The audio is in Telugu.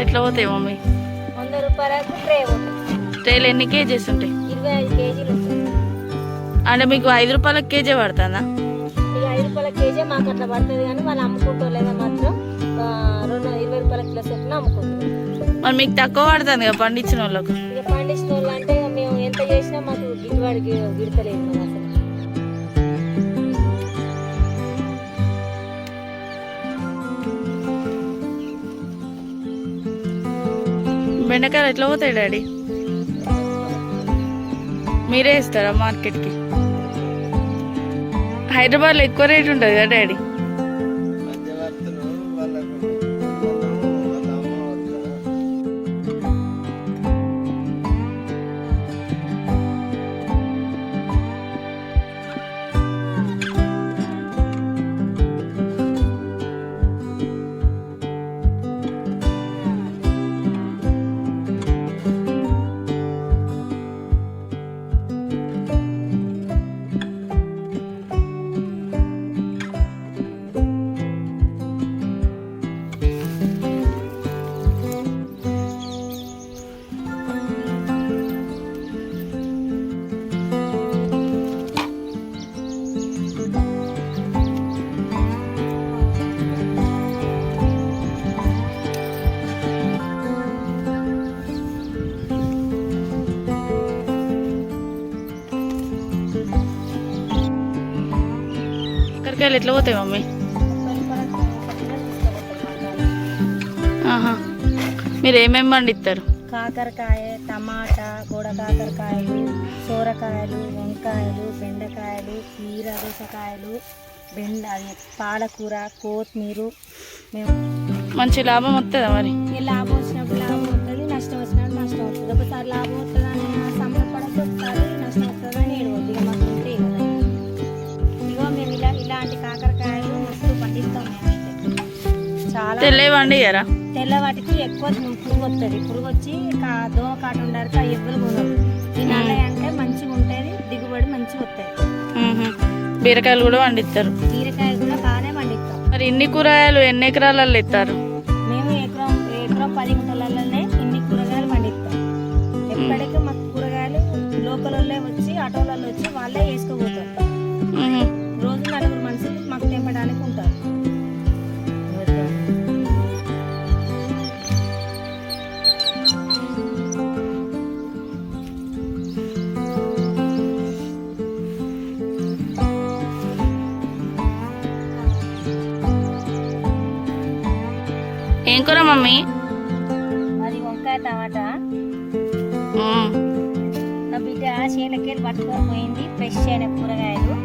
బెండకాయలు ఎట్లా పోతాయి మమ్మీ? 100 రూపాయలకు ట్రే పోతాయి. ట్రేలు ఎన్ని కేజీస్ ఉంటాయి? 25 కేజీలు ఉంటాయి. అంటే మీకు 5 రూపాయలకు కేజీ పడుతుందా? ఇక 5 రూపాయల కేజీ మాకు అట్లా పడుతుంది, కానీ వాళ్ళు అమ్ముకుంటోలేదా మాత్రం 20 రూపాయల కిలో చొప్పున అమ్ముకుంటున్నాం. మరి మీకు తక్కువ పడుతుంది కదా పండించిన వాళ్ళకు? ఇక పండించిన వాళ్ళు అంటే మేము ఎంత చేసినా మాకు గిట్టుబాటు గిడతలేదు మరి అసలు. బెండకాయలు ఎట్లా పోతాయి డాడీ? మీరే ఇస్తారా మార్కెట్కి? హైదరాబాద్లో ఎక్కువ రేట్ ఉంటుంది కదా డాడీ? కాకరకాయలు ఎట్లా పోతాయి మమ్మీ? ఆహా, మీరు ఏమేమి పండిస్తారు? కాకరకాయ, టమాటా, గోడ కాకరకాయలు, సోరకాయలు, వంకాయలు, బెండకాయలు, కీర దోసకాయలు, పాలకూర, కొత్తిమీర. మేము మంచి లాభం వస్తుందా మరి? లాభం వచ్చినప్పుడు లాభం వస్తుంది, నష్టం వచ్చినప్పుడు నష్టం వస్తుంది. ఒకసారి లాభం వస్తుందని సంబరపడదు, ఒకసారి నష్టం వస్తుందని ఏడవద్దు. ఇక మాకు ఉంటాయి కదా. ఇగో మేము ఇలాంటి కాకరకాయలు మస్తు పండిస్తాం. చాలా తెల్లవండియారా? తెల్ల వాటికి ఎక్కువ పురుగు వస్తుంది. పురుగు వచ్చి దోమ కాటు ఉండరు, ఎవ్వరు కొనరు. ఈ నల్లయి అంటే మంచిగా ఉంటుంది, దిగుబడి మంచిగా వస్తుంది. బీరకాయలు కూడా పండిస్తారు? బీరకాయలు కూడా బాగానే పండిస్తాం. మరి ఇన్ని కూరగాయలు ఎన్ని ఎకరాలలో ఇస్తారు? మేము ఎకరం 10 గుంటలలోనే ఇన్ని కూరగాయలు పండిస్తాం. ఎప్పటికీ మాకు కూరగాయలు లోకల్లో వచ్చి ఆటోలలో వచ్చి వాళ్ళే వేసుకోబోతారు. రోజు 4 మనుషులు మాకు తెంపడానికి ఉంటారు. ఏం కూర మమ్మీ? అది వంకాయ టమాటా. నా బిడ్డ చేలకెళ్ళి పట్టుకొని పోయింది ఫ్రెష్ అయిన కూరగాయలు.